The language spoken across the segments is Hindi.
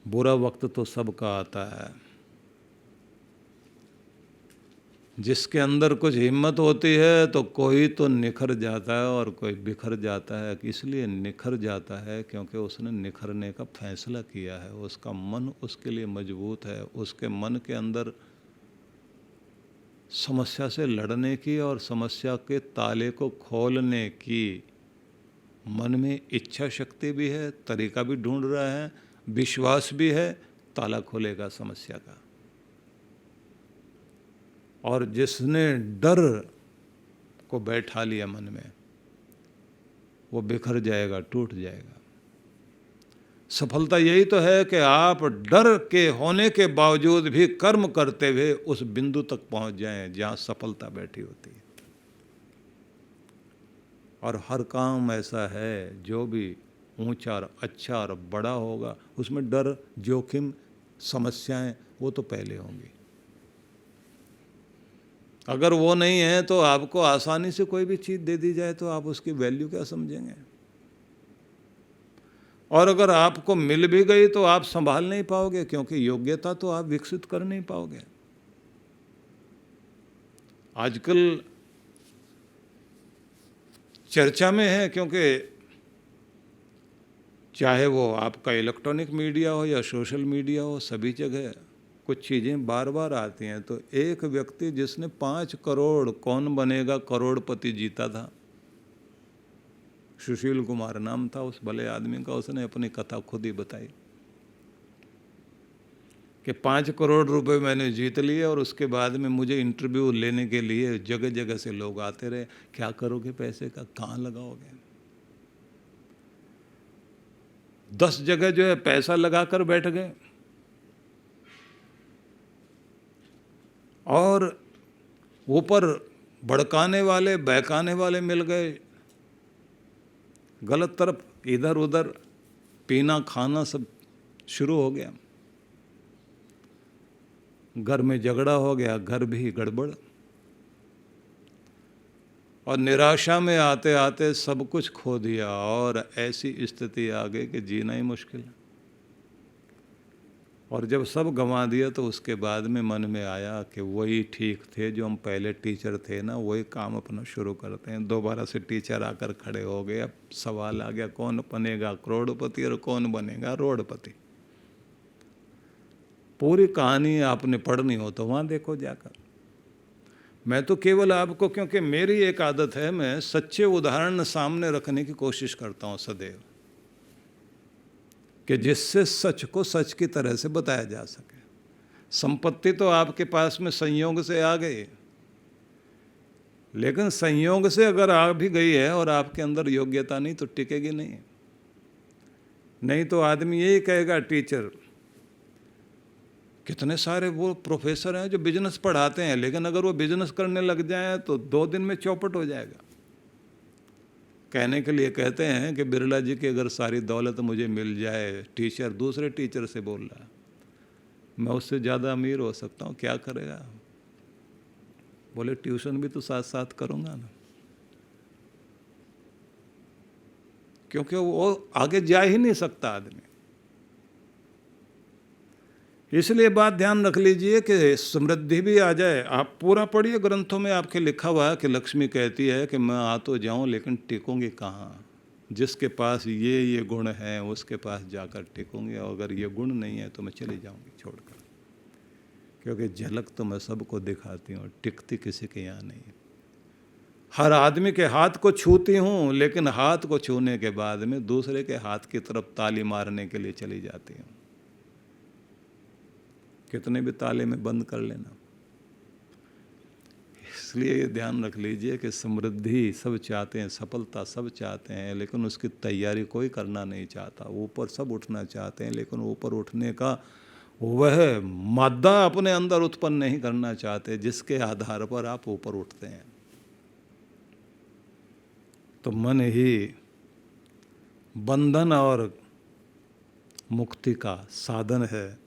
बुरा वक्त तो सबका आता है। जिसके अंदर कुछ हिम्मत होती है तो कोई तो निखर जाता है और कोई बिखर जाता है। इसलिए निखर जाता है क्योंकि उसने निखरने का फैसला किया है, उसका मन उसके लिए मजबूत है, उसके मन के अंदर समस्या से लड़ने की और समस्या के ताले को खोलने की मन में इच्छा शक्ति भी है, तरीका भी ढूंढ रहा है, विश्वास भी है, ताला खोलेगा समस्या का। और जिसने डर को बैठा लिया मन में, वो बिखर जाएगा, टूट जाएगा। सफलता यही तो है कि आप डर के होने के बावजूद भी कर्म करते हुए उस बिंदु तक पहुंच जाएं जहां सफलता बैठी होती है। और हर काम ऐसा है जो भी ऊंचा और अच्छा और बड़ा होगा, उसमें डर, जोखिम, समस्याएं वो तो पहले होंगी। अगर वो नहीं है तो आपको आसानी से कोई भी चीज़ दे दी जाए तो आप उसकी वैल्यू क्या समझेंगे? और अगर आपको मिल भी गई तो आप संभाल नहीं पाओगे, क्योंकि योग्यता तो आप विकसित कर नहीं पाओगे। आजकल चर्चा में है, क्योंकि चाहे वो आपका इलेक्ट्रॉनिक मीडिया हो या सोशल मीडिया हो, सभी जगह कुछ चीज़ें बार बार आती हैं। तो एक व्यक्ति जिसने 5 करोड़ कौन बनेगा करोड़पति जीता था, सुशील कुमार नाम था उस भले आदमी का, उसने अपनी कथा खुद ही बताई कि 5 करोड़ रुपए मैंने जीत लिए और उसके बाद में मुझे इंटरव्यू लेने के लिए जगह जगह से लोग आते रहे। क्या करोगे पैसे का, कहाँ लगाओगे? 10 जगह जो है पैसा लगाकर बैठ गए और ऊपर भड़काने वाले, बहकाने वाले मिल गए। गलत तरफ इधर उधर पीना खाना सब शुरू हो गया। घर में झगड़ा हो गया, घर भी गड़बड़। और निराशा में आते आते सब कुछ खो दिया और ऐसी स्थिति आ गई कि जीना ही मुश्किल है। और जब सब गंवा दिया तो उसके बाद में मन में आया कि वही ठीक थे जो हम पहले टीचर थे ना, वही काम अपना शुरू करते हैं। दोबारा से टीचर आकर खड़े हो गए। अब सवाल आ गया, कौन बनेगा करोड़पति और कौन बनेगा रोडपति? पूरी कहानी आपने पढ़नी हो तो वहाँ देखो जाकर। मैं तो केवल आपको, क्योंकि मेरी एक आदत है, मैं सच्चे उदाहरण सामने रखने की कोशिश करता हूँ सदैव, कि जिससे सच को सच की तरह से बताया जा सके। संपत्ति तो आपके पास में संयोग से आ गई, लेकिन संयोग से अगर आ भी गई है और आपके अंदर योग्यता नहीं तो टिकेगी नहीं। नहीं तो आदमी यही कहेगा, टीचर कितने सारे वो प्रोफेसर हैं जो बिजनेस पढ़ाते हैं, लेकिन अगर वो बिजनेस करने लग जाए तो 2 दिन में चौपट हो जाएगा। कहने के लिए कहते हैं कि बिरला जी की अगर सारी दौलत मुझे मिल जाए, टीचर दूसरे टीचर से बोल रहा है, मैं उससे ज़्यादा अमीर हो सकता हूँ, क्या करेगा? बोले ट्यूशन भी तो साथ साथ करूँगा ना, क्योंकि वो आगे जा ही नहीं सकता आदमी। इसलिए बात ध्यान रख लीजिए कि समृद्धि भी आ जाए। आप पूरा पढ़िए, ग्रंथों में आपके लिखा हुआ है कि लक्ष्मी कहती है कि मैं आ तो जाऊं लेकिन टिकूंगी कहाँ? जिसके पास ये गुण हैं उसके पास जाकर टिकूंगी, और अगर ये गुण नहीं है तो मैं चली जाऊंगी छोड़कर, क्योंकि झलक तो मैं सबको दिखाती हूँ, टिकती किसी के यहाँ नहीं। हर आदमी के हाथ को छूती हूँ, लेकिन हाथ को छूने के बाद में दूसरे के हाथ की तरफ ताली मारने के लिए चली जाती हूँ। कितने भी ताले में बंद कर लेना। इसलिए ये ध्यान रख लीजिए कि समृद्धि सब चाहते हैं, सफलता सब चाहते हैं, लेकिन उसकी तैयारी कोई करना नहीं चाहता। ऊपर सब उठना चाहते हैं, लेकिन ऊपर उठने का वह मादा अपने अंदर उत्पन्न नहीं करना चाहते जिसके आधार पर आप ऊपर उठते हैं। तो मन ही बंधन और मुक्ति का साधन है।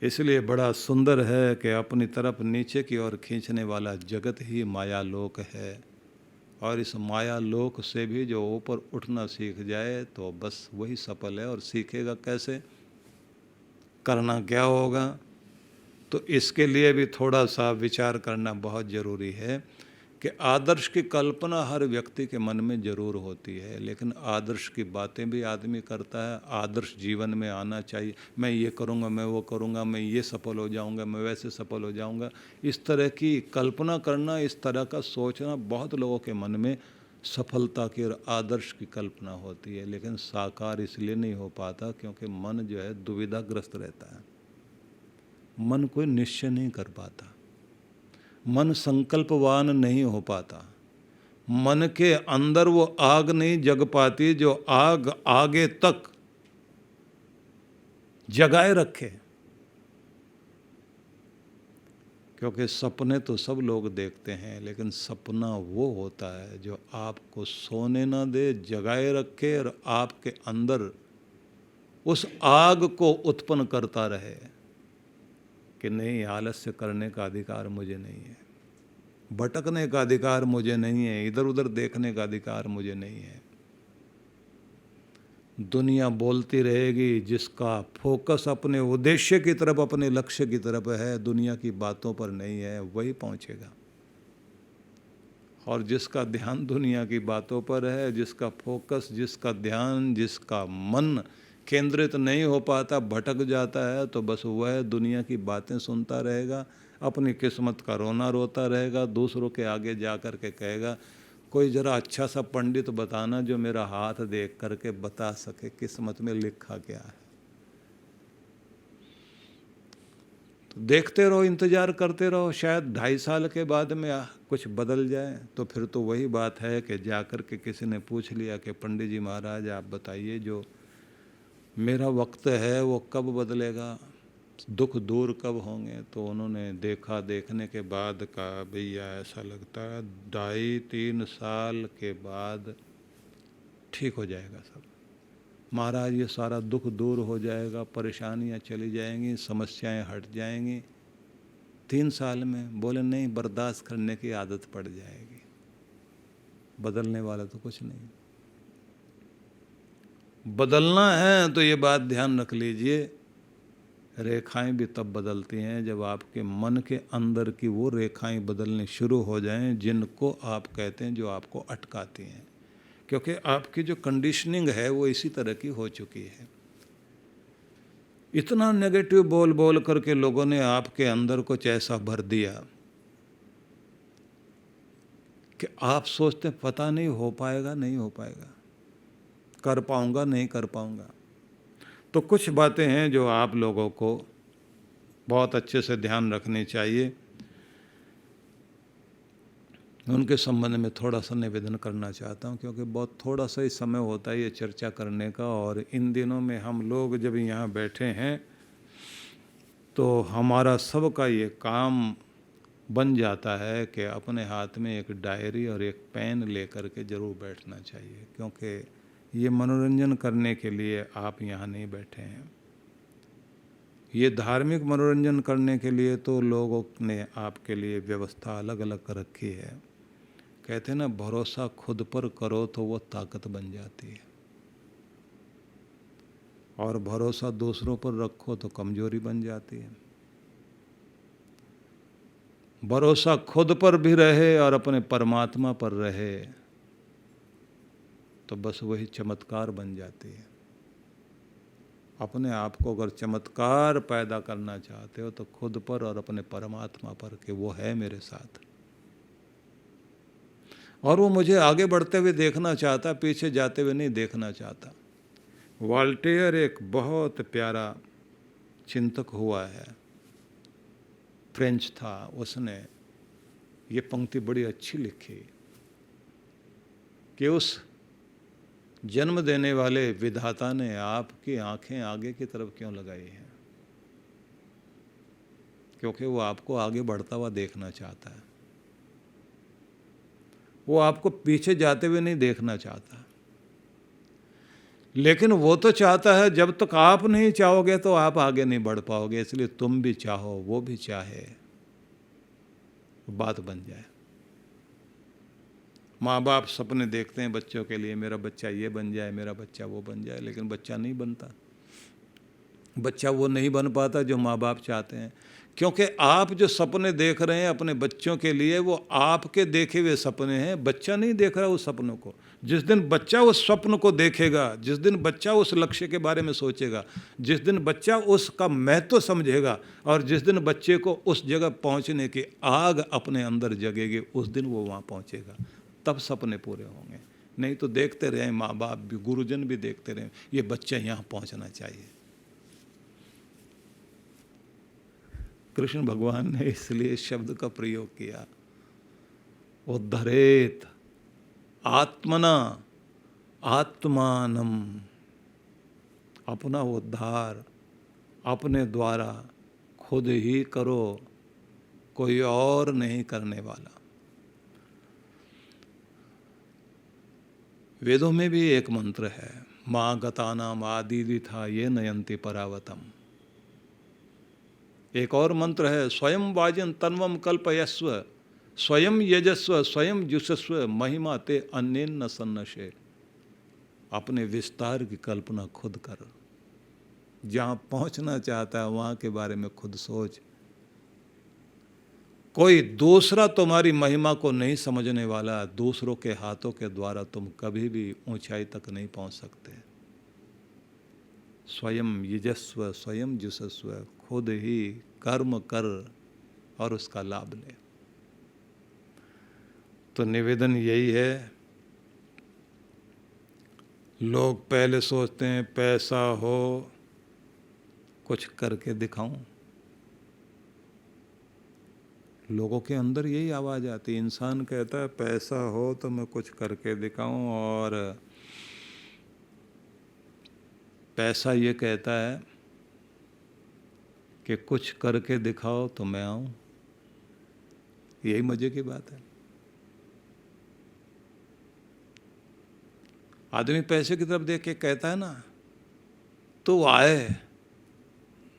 इसलिए बड़ा सुंदर है कि अपनी तरफ नीचे की ओर खींचने वाला जगत ही मायालोक है। और इस मायालोक से भी जो ऊपर उठना सीख जाए तो बस वही सफल है। और सीखेगा कैसे? करना क्या होगा। तो इसके लिए भी थोड़ा सा विचार करना बहुत ज़रूरी है कि आदर्श की कल्पना हर व्यक्ति के मन में ज़रूर होती है, लेकिन आदर्श की बातें भी आदमी करता है। आदर्श जीवन में आना चाहिए, मैं ये करूँगा, मैं वो करूँगा, मैं ये सफल हो जाऊँगा, मैं वैसे सफल हो जाऊँगा। इस तरह की कल्पना करना, इस तरह का सोचना बहुत लोगों के मन में सफलता की और आदर्श की कल्पना होती है, लेकिन साकार इसलिए नहीं हो पाता क्योंकि मन जो है दुविधाग्रस्त रहता है। मन कोई निश्चय नहीं कर पाता, मन संकल्पवान नहीं हो पाता, मन के अंदर वो आग नहीं जग पाती जो आग आगे तक जगाए रखे। क्योंकि सपने तो सब लोग देखते हैं, लेकिन सपना वो होता है जो आपको सोने ना दे, जगाए रखे और आपके अंदर उस आग को उत्पन्न करता रहे कि नहीं, आलस्य करने का अधिकार मुझे नहीं है, भटकने का अधिकार मुझे नहीं है, इधर उधर देखने का अधिकार मुझे नहीं है। दुनिया बोलती रहेगी, जिसका फोकस अपने उद्देश्य की तरफ, अपने लक्ष्य की तरफ है, दुनिया की बातों पर नहीं है, वही पहुंचेगा। और जिसका ध्यान दुनिया की बातों पर है, जिसका फोकस, जिसका ध्यान, जिसका मन केंद्रित नहीं हो पाता, भटक जाता है, तो बस वह दुनिया की बातें सुनता रहेगा, अपनी किस्मत का रोना रोता रहेगा, दूसरों के आगे जा कर के कहेगा कोई ज़रा अच्छा सा पंडित बताना जो मेरा हाथ देख करके बता सके किस्मत में लिखा क्या है। तो देखते रहो, इंतज़ार करते रहो, शायद 2.5 साल के बाद में कुछ बदल जाए। तो फिर तो वही बात है कि जाकर के किसी ने पूछ लिया कि पंडित जी महाराज आप बताइए, जो मेरा वक्त है वो कब बदलेगा, दुख दूर कब होंगे। तो उन्होंने देखा, देखने के बाद कहा भैया ऐसा लगता है 2.5-3 साल के बाद ठीक हो जाएगा सब महाराज, ये सारा दुख दूर हो जाएगा, परेशानियां चली जाएंगी, समस्याएं हट जाएंगी 3 साल में। बोले नहीं, बर्दाश्त करने की आदत पड़ जाएगी, बदलने वाला तो कुछ नहीं। बदलना है तो ये बात ध्यान रख लीजिए, रेखाएं भी तब बदलती हैं जब आपके मन के अंदर की वो रेखाएं बदलने शुरू हो जाएं जिनको आप कहते हैं, जो आपको अटकाती हैं। क्योंकि आपकी जो कंडीशनिंग है वो इसी तरह की हो चुकी है। इतना नेगेटिव बोल बोल करके लोगों ने आपके अंदर कुछ ऐसा भर दिया कि आप सोचते पता नहीं हो पाएगा, नहीं हो पाएगा, कर पाऊंगा, नहीं कर पाऊंगा। तो कुछ बातें हैं जो आप लोगों को बहुत अच्छे से ध्यान रखनी चाहिए। उनके संबंध में थोड़ा सा निवेदन करना चाहता हूँ, क्योंकि बहुत थोड़ा सा ही समय होता है ये चर्चा करने का। और इन दिनों में हम लोग जब यहाँ बैठे हैं तो हमारा सबका ये काम बन जाता है कि अपने हाथ में एक डायरी और एक पेन लेकर के ज़रूर बैठना चाहिए, क्योंकि ये मनोरंजन करने के लिए आप यहाँ नहीं बैठे हैं। ये धार्मिक मनोरंजन करने के लिए तो लोगों ने आपके लिए व्यवस्था अलग अलग कर रखी है। कहते हैं ना, भरोसा खुद पर करो तो वो ताकत बन जाती है, और भरोसा दूसरों पर रखो तो कमजोरी बन जाती है। भरोसा खुद पर भी रहे और अपने परमात्मा पर रहे तो बस वही चमत्कार बन जाती है। अपने आप को अगर चमत्कार पैदा करना चाहते हो तो खुद पर और अपने परमात्मा पर, कि वो है मेरे साथ और वो मुझे आगे बढ़ते हुए देखना चाहता, पीछे जाते हुए नहीं देखना चाहता। वॉल्टेयर एक बहुत प्यारा चिंतक हुआ है, फ्रेंच था। उसने ये पंक्ति बड़ी अच्छी लिखी कि उस जन्म देने वाले विधाता ने आपकी आंखें आगे की तरफ क्यों लगाई हैं? क्योंकि वो आपको आगे बढ़ता हुआ देखना चाहता है, वो आपको पीछे जाते हुए नहीं देखना चाहता। लेकिन वो तो चाहता है, जब तक आप नहीं चाहोगे तो आप आगे नहीं बढ़ पाओगे। इसलिए तुम भी चाहो, वो भी चाहे, बात बन जाए। माँ बाप सपने देखते हैं बच्चों के लिए, मेरा बच्चा ये बन जाए, मेरा बच्चा वो बन जाए, लेकिन बच्चा नहीं बनता। बच्चा वो नहीं बन पाता जो माँ बाप चाहते हैं, क्योंकि आप जो सपने देख रहे हैं अपने बच्चों के लिए वो आपके देखे हुए सपने हैं, बच्चा नहीं देख रहा उस सपनों को। जिस दिन बच्चा उस स्वप्न को देखेगा, जिस दिन बच्चा उस लक्ष्य के बारे में सोचेगा, जिस दिन बच्चा उसका महत्व समझेगा और जिस दिन बच्चे को उस जगह पहुंचने की आग अपने अंदर जगेगी, उस दिन वो वहाँ पहुंचेगा, तब सपने पूरे होंगे। नहीं तो देखते रहे माँ बाप भी, गुरुजन भी देखते रहे, ये बच्चा यहाँ पहुँचना चाहिए। कृष्ण भगवान ने इसलिए शब्द का प्रयोग किया, उद्धरेत आत्मना आत्मानम, अपना उद्धार अपने द्वारा खुद ही करो, कोई और नहीं करने वाला। वेदों में भी एक मंत्र है, माँ गतानाम आदीदि था ये नयंती परावतम। एक और मंत्र है, स्वयं वाजन तन्वम कल्पयस्व, स्वयं यजस्व स्वयं जुषस्व, महिमा ते अन्येन न सन्नशे। अपने विस्तार की कल्पना खुद कर, जहाँ पहुँचना चाहता है वहाँ के बारे में खुद सोच। कोई दूसरा तुम्हारी महिमा को नहीं समझने वाला, दूसरों के हाथों के द्वारा तुम कभी भी ऊंचाई तक नहीं पहुँच सकते। स्वयं यजस्व स्वयं जुषस्व, खुद ही कर्म कर और उसका लाभ ले। तो निवेदन यही है, लोग पहले सोचते हैं पैसा हो कुछ करके दिखाऊं, लोगों के अंदर यही आवाज़ आती है। इंसान कहता है पैसा हो तो मैं कुछ करके दिखाऊं, और पैसा ये कहता है कि कुछ करके दिखाओ तो मैं आऊं। यही मजे की बात है। आदमी पैसे की तरफ देख के कहता है ना, तू आए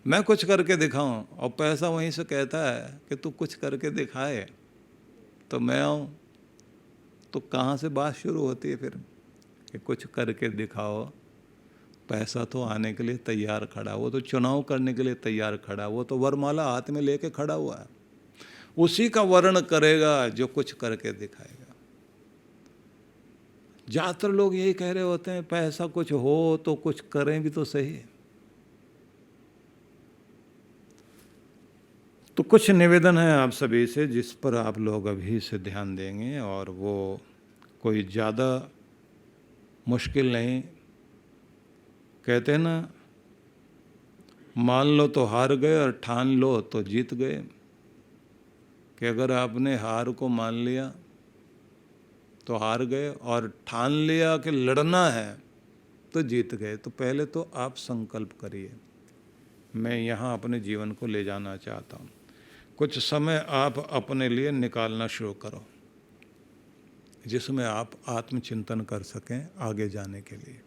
मैं कुछ करके दिखाऊं, और पैसा वहीं से कहता है कि तू कुछ करके दिखाए तो मैं आऊं। तो कहाँ से बात शुरू होती है फिर कि कुछ करके दिखाओ? पैसा तो आने के लिए तैयार खड़ा, वो तो चुनाव करने के लिए तैयार खड़ा, वो तो वरमाला हाथ में लेके खड़ा हुआ है, उसी का वर्ण करेगा जो कुछ करके दिखाएगा। ज़्यादातर लोग यही कह रहे होते हैं पैसा कुछ हो तो कुछ करें भी तो सही। तो कुछ निवेदन है आप सभी से जिस पर आप लोग अभी से ध्यान देंगे, और वो कोई ज़्यादा मुश्किल नहीं। कहते हैं ना, मान लो तो हार गए और ठान लो तो जीत गए। कि अगर आपने हार को मान लिया तो हार गए, और ठान लिया कि लड़ना है तो जीत गए। तो पहले तो आप संकल्प करिए, मैं यहाँ अपने जीवन को ले जाना चाहता हूँ। कुछ समय आप अपने लिए निकालना शुरू करो जिसमें आप आत्मचिंतन कर सकें आगे जाने के लिए।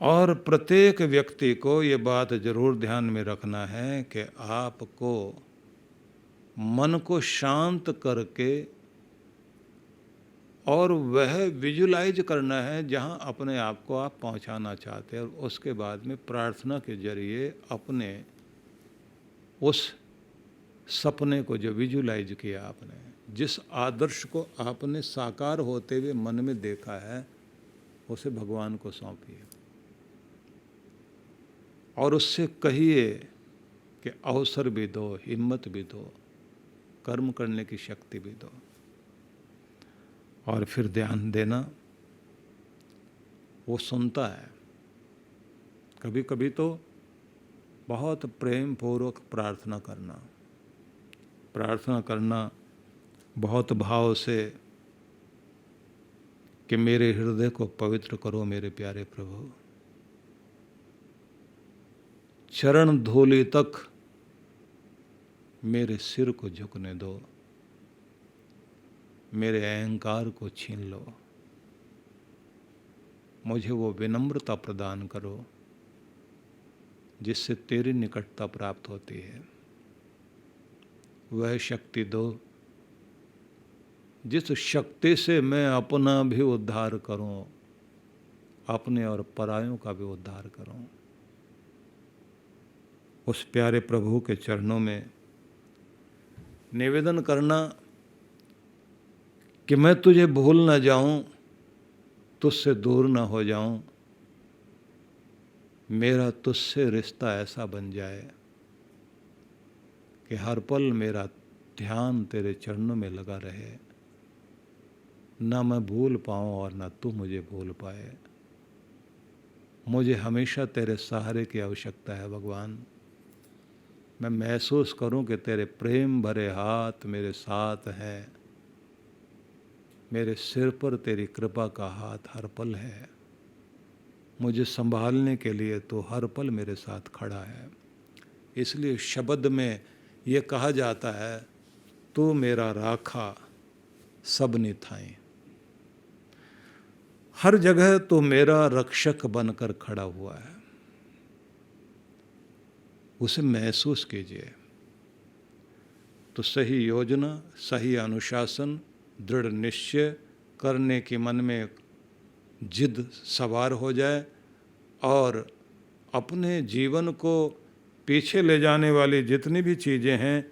और प्रत्येक व्यक्ति को ये बात जरूर ध्यान में रखना है कि आपको मन को शांत करके और वह विजुलाइज करना है जहाँ अपने आप को आप पहुँचाना चाहते हैं, और उसके बाद में प्रार्थना के जरिए अपने उस सपने को जो विजुलाइज किया आपने, जिस आदर्श को आपने साकार होते हुए मन में देखा है, उसे भगवान को सौंपिए और उससे कहिए कि अवसर भी दो, हिम्मत भी दो, कर्म करने की शक्ति भी दो। और फिर ध्यान देना, वो सुनता है। कभी कभी तो बहुत प्रेम पूर्वक प्रार्थना करना बहुत भाव से कि मेरे हृदय को पवित्र करो मेरे प्यारे प्रभु, चरण धूलि तक मेरे सिर को झुकने दो, मेरे अहंकार को छीन लो, मुझे वो विनम्रता प्रदान करो जिससे तेरी निकटता प्राप्त होती है। वह शक्ति दो जिस शक्ति से मैं अपना भी उद्धार करूं, अपने और परायों का भी उद्धार करूं। उस प्यारे प्रभु के चरणों में निवेदन करना कि मैं तुझे भूल ना जाऊं, तुझसे दूर ना हो जाऊं, मेरा तुझसे रिश्ता ऐसा बन जाए कि हर पल मेरा ध्यान तेरे चरणों में लगा रहे, ना मैं भूल पाऊं और ना तू मुझे भूल पाए। मुझे हमेशा तेरे सहारे की आवश्यकता है भगवान। मैं महसूस करूं कि तेरे प्रेम भरे हाथ मेरे साथ हैं, मेरे सिर पर तेरी कृपा का हाथ हर पल है, मुझे संभालने के लिए तो हर पल मेरे साथ खड़ा है। इसलिए शब्द में ये कहा जाता है, तू मेरा राखा सब निथाई। हर जगह तो मेरा रक्षक बनकर खड़ा हुआ है, उसे महसूस कीजिए। तो सही योजना, सही अनुशासन, दृढ़ निश्चय करने की मन में जिद सवार हो जाए और अपने जीवन को पीछे ले जाने वाली जितनी भी चीज़ें हैं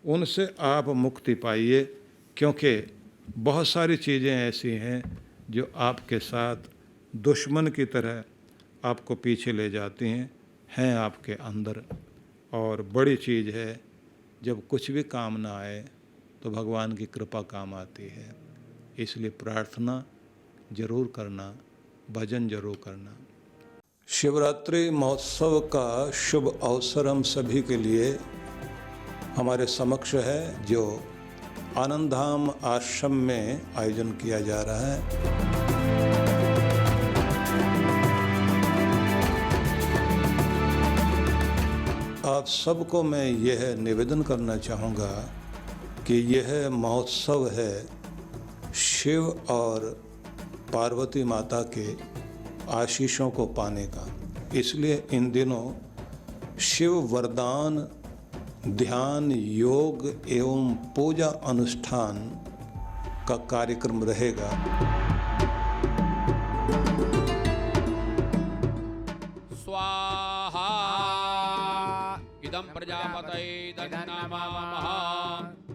उनसे आप मुक्ति पाइए, क्योंकि बहुत सारी चीज़ें ऐसी हैं जो आपके साथ दुश्मन की तरह आपको पीछे ले जाती हैं आपके अंदर। और बड़ी चीज़ है, जब कुछ भी काम ना आए तो भगवान की कृपा काम आती है। इसलिए प्रार्थना जरूर करना, भजन जरूर करना। शिवरात्रि महोत्सव का शुभ अवसर हम सभी के लिए हमारे समक्ष है, जो आनंद धाम आश्रम में आयोजन किया जा रहा है। आप सबको मैं यह निवेदन करना चाहूँगा कि यह महोत्सव है शिव और पार्वती माता के आशीषों को पाने का। इसलिए इन दिनों शिव वरदान, ध्यान, योग एवं पूजा अनुष्ठान का कार्यक्रम रहेगा। स्वाहा इदं प्रजापतये तन्नामामः,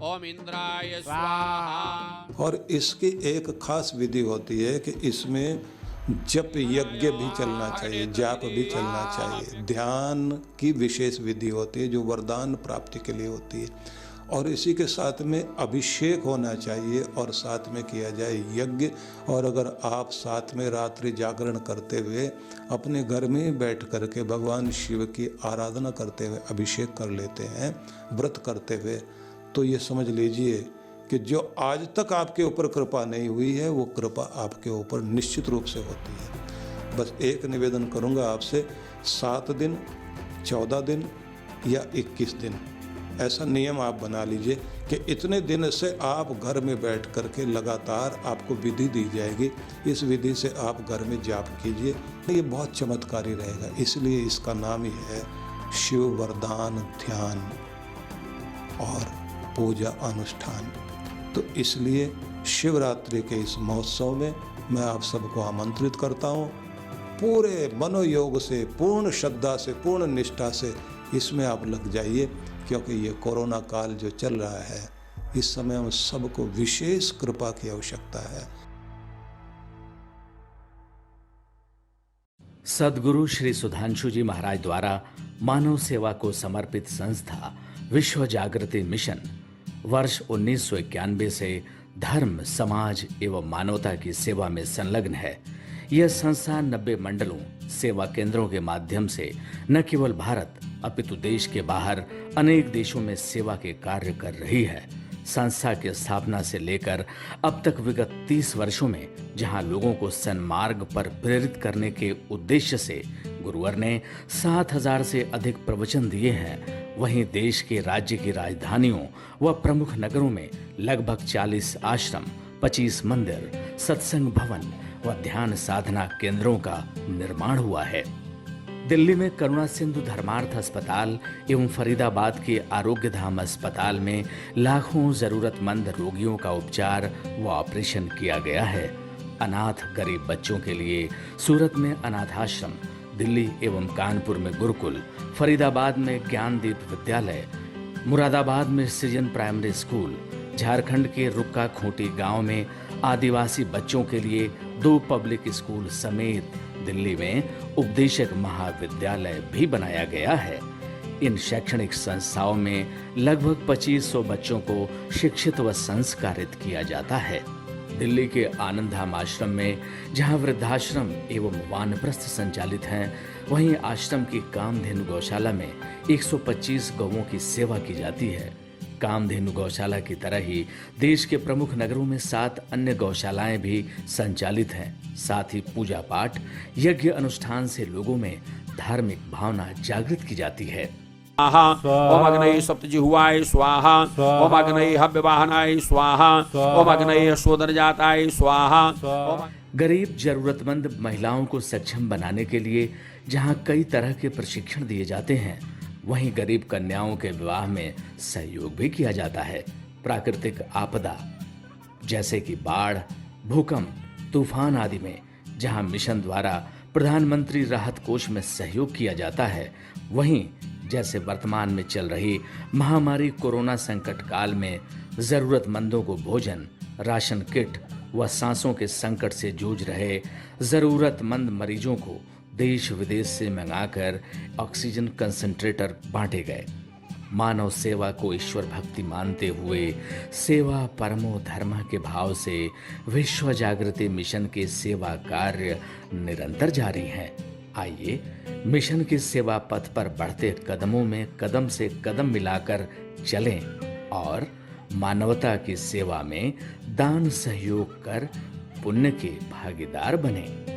ओम इंद्राय स्वाहा। और इसकी एक खास विधि होती है कि इसमें जप यज्ञ भी चलना चाहिए, जाप भी चलना चाहिए, ध्यान की विशेष विधि होती है जो वरदान प्राप्ति के लिए होती है, और इसी के साथ में अभिषेक होना चाहिए और साथ में किया जाए यज्ञ। और अगर आप साथ में रात्रि जागरण करते हुए अपने घर में बैठ करके भगवान शिव की आराधना करते हुए अभिषेक कर लेते हैं व्रत करते हुए, तो ये समझ लीजिए कि जो आज तक आपके ऊपर कृपा नहीं हुई है वो कृपा आपके ऊपर निश्चित रूप से होती है। बस एक निवेदन करूंगा आपसे, 7 दिन, 14 दिन या 21 दिन ऐसा नियम आप बना लीजिए कि इतने दिन से आप घर में बैठ करके लगातार आपको विधि दी जाएगी, इस विधि से आप घर में जाप कीजिए। ये बहुत चमत्कारी रहेगा। इसलिए इसका नाम ही है शिव वरदान ध्यान और पूजा अनुष्ठान। तो इसलिए शिवरात्रि के इस महोत्सव में मैं आप सबको आमंत्रित करता हूँ। पूरे मनोयोग से, पूर्ण श्रद्धा से, पूर्ण निष्ठा से इसमें आप लग जाइए, क्योंकि ये कोरोना काल जो चल रहा है, इस समय हम सबको विशेष कृपा की आवश्यकता है। सद्गुरु श्री सुधांशु जी महाराज द्वारा मानव सेवा को समर्पित संस्था विश्व जागृति मिशन वर्ष 1991 से धर्म, समाज एवं मानवता की सेवा में संलग्न है। यह संस्था 90 मंडलों, सेवा केंद्रों के माध्यम से न केवल भारत अपितु देश के बाहर अनेक देशों में सेवा के कार्य कर रही है। संस्था की स्थापना से लेकर अब तक विगत 30 वर्षों में जहां लोगों को सन्मार्ग पर प्रेरित करने के उद्देश्य से गुरुवर ने 7000 से अधिक प्रवचन दिए हैं, वहीं देश के राज्य की राजधानियों व प्रमुख नगरों में लगभग 40 आश्रम, 25 मंदिर, सत्संग भवन व ध्यान साधना केंद्रों का निर्माण हुआ है। दिल्ली में करुणा सिंधु धर्मार्थ अस्पताल एवं फरीदाबाद के आरोग्य धाम अस्पताल में लाखों जरूरतमंद रोगियों का उपचार व ऑपरेशन किया गया है। अनाथ गरीब बच्चों के लिए सूरत में अनाथाश्रम, दिल्ली एवं कानपुर में गुरुकुल, फरीदाबाद में ज्ञानदीप विद्यालय, मुरादाबाद में सृजन प्राइमरी स्कूल, झारखंड के रुक्का खूंटी गांव में आदिवासी बच्चों के लिए 2 पब्लिक स्कूल समेत दिल्ली में उपदेशक महाविद्यालय भी बनाया गया है। इन शैक्षणिक संस्थाओं में लगभग 2500 बच्चों को शिक्षित व संस्कारित किया जाता है। दिल्ली के आनंदधाम आश्रम में जहां वृद्धाश्रम एवं वानप्रस्थ संचालित हैं, वहीं आश्रम की कामधेनु गौशाला में 125 गौओं की सेवा की जाती है। कामधेनु गौशाला की तरह ही देश के प्रमुख नगरों में 7 अन्य गौशालाएं भी संचालित हैं। साथ ही पूजा पाठ, यज्ञ अनुष्ठान से लोगों में धार्मिक भावना जागृत की जाती है। ओम अग्नये सप्तजिह्वाय स्वाहा, ओम अग्नये हव्यवाहनाय स्वाहा, ओम अग्नये शोधनजाताय स्वाहा। गरीब जरूरतमंद महिलाओं को सक्षम बनाने के लिए जहां कई तरह के प्रशिक्षण दिए जाते हैं, वहीं गरीब कन्याओं के विवाह में सहयोग भी किया जाता है। प्राकृतिक आपदा जैसे कि बाढ़, भूकंप, तूफान आदि में जहां मिशन द्वारा प्रधानमंत्री राहत कोष में सहयोग किया जाता है, वहीं जैसे वर्तमान में चल रही महामारी कोरोना संकट काल में जरूरतमंदों को भोजन, राशन किट व सांसों के संकट से जूझ रहे जरूरतमंद मरीजों को देश विदेश से मंगाकर ऑक्सीजन कंसंट्रेटर बांटे गए। मानव सेवा को ईश्वर भक्ति मानते हुए सेवा परमो धर्म के भाव से विश्व जागृति मिशन के सेवा कार्य निरंतर जारी हैं। आइए मिशन के सेवा पथ पर बढ़ते कदमों में कदम से कदम मिलाकर चलें और मानवता की सेवा में दान सहयोग कर पुण्य के भागीदार बनें।